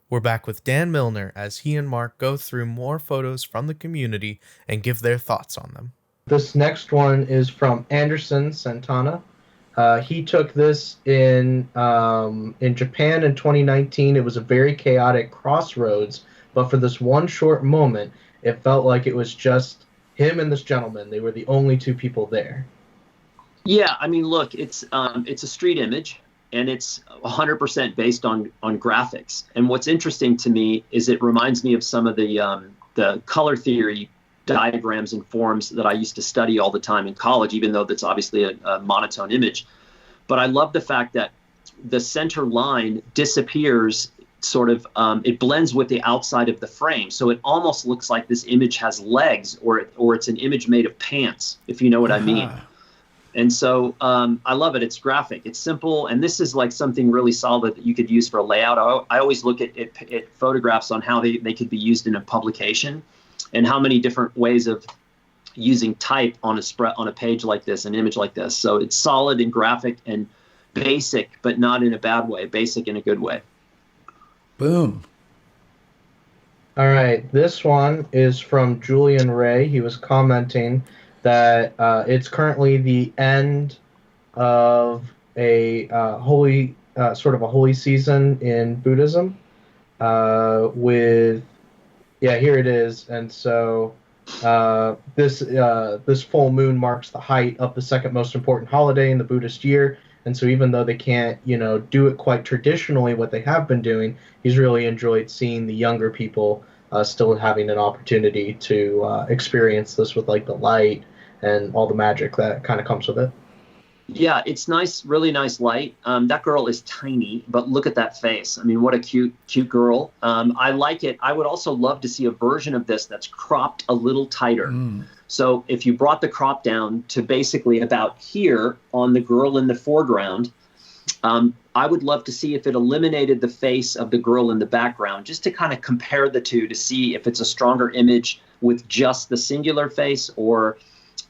We're back with Dan Milnor as he and Mark go through more photos from the community and give their thoughts on them. This next one is from Anderson Santana. He took this in Japan in 2019. It was a very chaotic crossroads, but for this one short moment, it felt like it was just him and this gentleman. They were the only two people there. Yeah, I mean, look, it's a street image, and it's 100% based on graphics. And what's interesting to me is it reminds me of some of the color theory diagrams and forms that I used to study all the time in college, even though that's obviously a monotone image. But I love the fact that the center line disappears, sort of, it blends with the outside of the frame. So it almost looks like this image has legs, or it's an image made of pants, if you know what I mean. And so I love it. It's graphic. It's simple. And this is like something really solid that you could use for a layout. I always look at photographs on how they could be used in a publication and how many different ways of using type on a page like this, an image like this. So it's solid and graphic and basic, but not in a bad way. Basic in a good way. Boom. All right. This one is from Julian Ray. He was commenting that it's currently the end of a holy season in Buddhism. Here it is, and so this full moon marks the height of the second most important holiday in the Buddhist year. And so even though they can't, do it quite traditionally, what they have been doing, he's really enjoyed seeing the younger people still having an opportunity to experience this with like the light and all the magic that kind of comes with it. Yeah, it's nice, really nice light. That girl is tiny, but look at that face. I mean, what a cute girl. I like it. I would also love to see a version of this that's cropped a little tighter. So if you brought the crop down to basically about here on the girl in the foreground, I would love to see if it eliminated the face of the girl in the background, just to kind of compare the two to see if it's a stronger image with just the singular face, or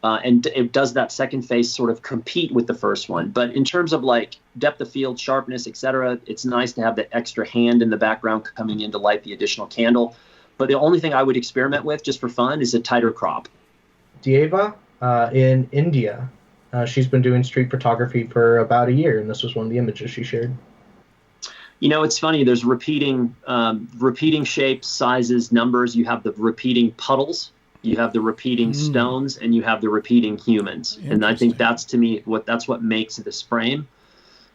and it does that second face sort of compete with the first one. But in terms of like depth of field, sharpness, etc., it's nice to have the extra hand in the background coming in to light the additional candle. But the only thing I would experiment with just for fun is a tighter crop. Deva in India, she's been doing street photography for about a year, and this was one of the images she shared. It's funny. There's repeating shapes, sizes, numbers. You have the repeating puddles. You have the repeating stones, and you have the repeating humans. And I think that's, to me, what makes this frame.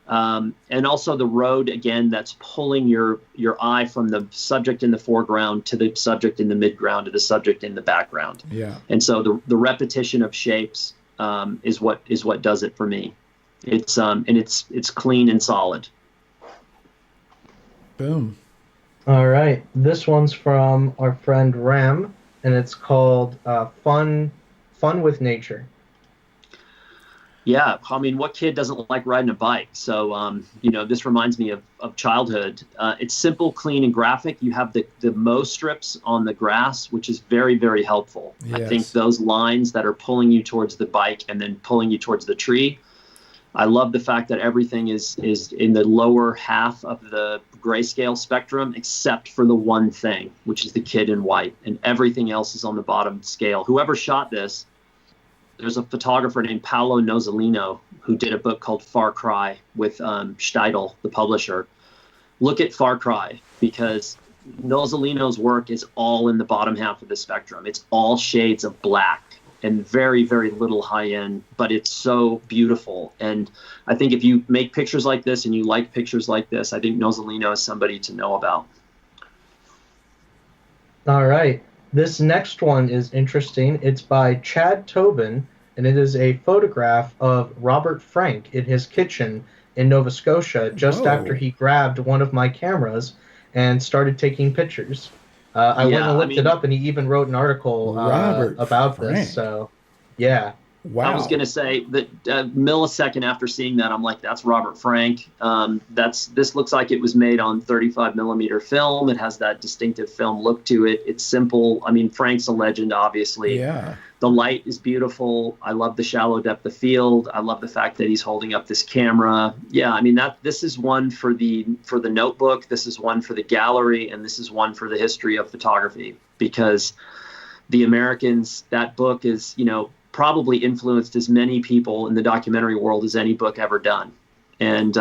And also the road, again, that's pulling your eye from the subject in the foreground to the subject in the midground to the subject in the background. Yeah. And so the repetition of shapes is what does it for me. It's it's clean and solid. Boom. All right. This one's from our friend Ram, and it's called Fun with Nature. Yeah, I mean, what kid doesn't like riding a bike? So, this reminds me of childhood. It's simple, clean, and graphic. You have the mow strips on the grass, which is very, very helpful. Yes. I think those lines that are pulling you towards the bike and then pulling you towards the tree. I love the fact that everything is in the lower half of the grayscale spectrum, except for the one thing, which is the kid in white, and everything else is on the bottom scale. Whoever shot this, there's a photographer named Paolo Nozzolino who did a book called Far Cry with Steidl, the publisher. Look at Far Cry, because Nozzolino's work is all in the bottom half of the spectrum. It's all shades of black and very, very little high end, but it's so beautiful. And I think if you make pictures like this and you like pictures like this, I think Nozzolino is somebody to know about. All right. This next one is interesting. It's by Chad Tobin, and it is a photograph of Robert Frank in his kitchen in Nova Scotia just after he grabbed one of my cameras and started taking pictures. I went and looked it up, and he even wrote an artiel about Frank. this. So, yeah. Wow. I was going to say that a millisecond after seeing that, I'm like, that's Robert Frank. This looks like it was made on 35 millimeter film. It has that distinctive film look to it. It's simple. I mean, Frank's a legend, obviously. Yeah. The light is beautiful. I love the shallow depth of field. I love the fact that he's holding up this camera. Yeah, I mean, this is one for the notebook. This is one for the gallery, and this is one for the history of photography, because the Americans, that book is, probably influenced as many people in the documentary world as any book ever done. And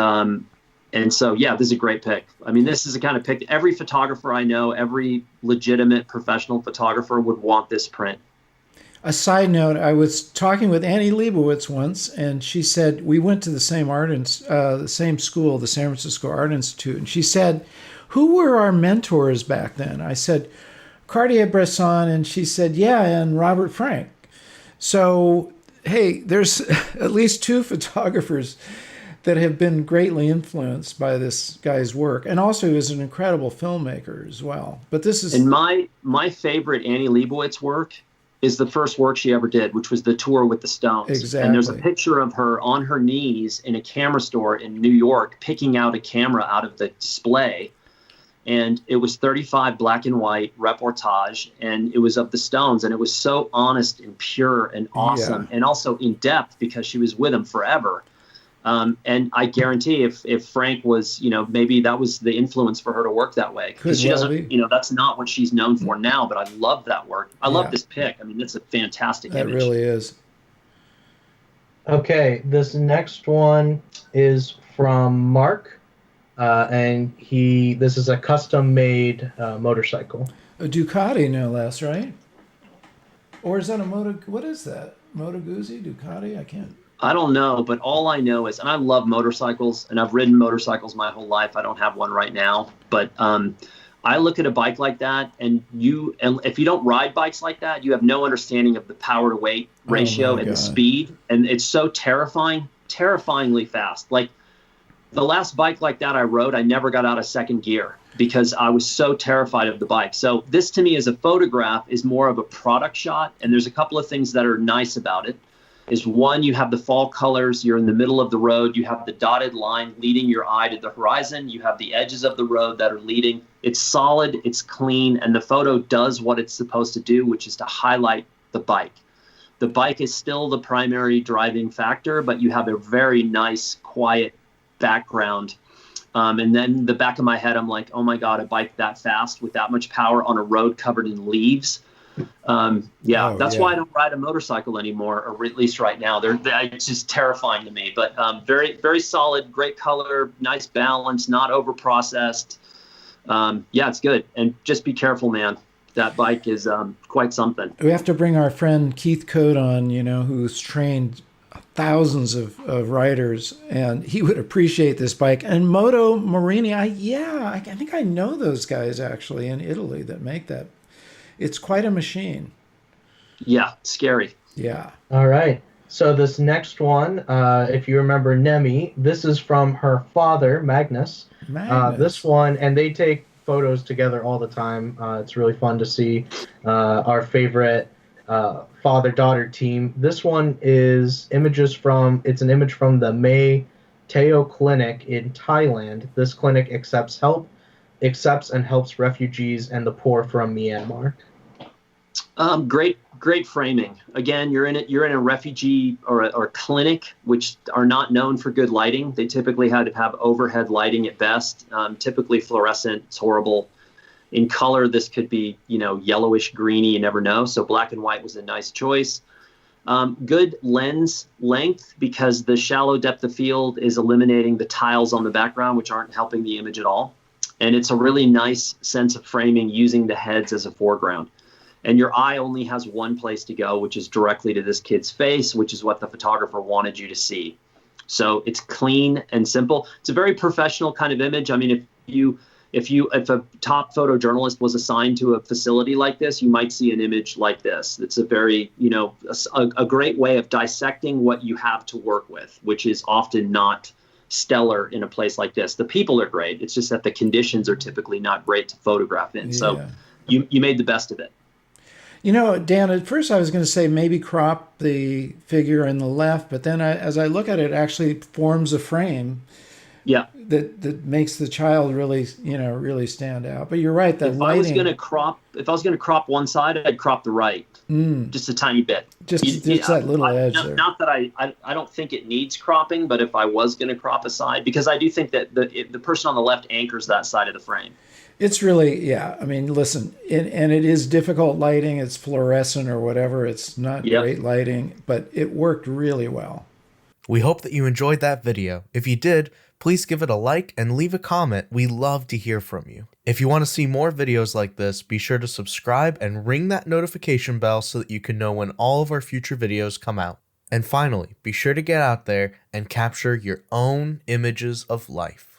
so, yeah, this is a great pick. I mean, this is the kind of pick every photographer I know, every legitimate professional photographer would want this print. A side note, I was talking with Annie Leibovitz once, and she said, we went to the same the same school, the San Francisco Art Institute, and she said, who were our mentors back then? I said, Cartier-Bresson, and she said, yeah, and Robert Frank. So, hey, there's at least two photographers that have been greatly influenced by this guy's work, and also he was an incredible filmmaker as well. But this is... And my favorite Annie Leibovitz work is the first work she ever did, which was the tour with the Stones. Exactly. And there's a picture of her on her knees in a camera store in New York, picking out a camera out of the display. And it was 35 black and white reportage, and it was of the Stones. And it was so honest and pure and awesome, and also in depth, because she was with them forever. And I guarantee if Frank was, maybe that was the influence for her to work that way. Because she doesn't, that's not what she's known for now, but I love that work. I love this pick. I mean, it's a fantastic image. It really is. Okay, this next one is from Mark, and this is a custom-made motorcycle. A Ducati, no less, right? Or is that what is that? Moto Guzzi? Ducati? I can't... I don't know, but all I know is, and I love motorcycles, and I've ridden motorcycles my whole life. I don't have one right now, but I look at a bike like that, and if you don't ride bikes like that, you have no understanding of the power to weight ratio and the speed, and it's so terrifyingly fast. Like the last bike like that I rode, I never got out of second gear because I was so terrified of the bike. So this to me as a photograph is more of a product shot, and there's a couple of things that are nice about it. Is one, you have the fall colors, you're in the middle of the road, you have the dotted line leading your eye to the horizon, you have the edges of the road that are leading. It's solid, it's clean, and the photo does what it's supposed to do, which is to highlight the bike. The bike is still the primary driving factor, but you have a very nice, quiet background. And then the back of my head, I'm like, oh my God, a bike that fast with that much power on a road covered in leaves. That's why I don't ride a motorcycle anymore, or at least right now. It's just terrifying to me. But very, very solid, great color, nice balance, not over processed. It's good. And just be careful, man. That bike is quite something. We have to bring our friend Keith Code on, who's trained thousands of riders, and he would appreciate this bike. And Moto Morini, I think I know those guys actually in Italy that make that. It's quite a machine. Yeah, scary. Yeah. All right. So this next one, if you remember Nemi, this is from her father, Magnus. This one, and they take photos together all the time. It's really fun to see our favorite father-daughter team. This one is an image from the May Teo Clinic in Thailand. This clinic accepts and helps refugees and the poor from Myanmar. Great framing. Again, you're in a refugee or a clinic, which are not known for good lighting. They typically had to have overhead lighting at best. Typically fluorescent. It's horrible. In color, this could be yellowish, greeny. You never know. So black and white was a nice choice. Good lens length, because the shallow depth of field is eliminating the tiles on the background, which aren't helping the image at all. And it's a really nice sense of framing using the heads as a foreground. And your eye only has one place to go, which is directly to this kid's face, which is what the photographer wanted you to see. So it's clean and simple. It's a very professional kind of image. I mean, if a top photojournalist was assigned to a facility like this, you might see an image like this. It's a very, a great way of dissecting what you have to work with, which is often not stellar in a place like this. The people are great. It's just that the conditions are typically not great to photograph in. Yeah. So you made the best of it. Dan, at first I was going to say maybe crop the figure in the left, but then as I look at it, it actually forms a frame Yeah. that makes the child really, really stand out. But you're right, that If lighting. I was going to crop one side, I'd crop the right, just a tiny bit. Just that little edge there. Not that I don't think it needs cropping, but if I was going to crop a side, because I do think that the person on the left anchors that side of the frame. It's really, yeah. I mean, listen, and it is difficult lighting. It's fluorescent or whatever. It's not great lighting, but it worked really well. We hope that you enjoyed that video. If you did, please give it a like and leave a comment. We love to hear from you. If you want to see more videos like this, be sure to subscribe and ring that notification bell so that you can know when all of our future videos come out. And finally, be sure to get out there and capture your own images of life.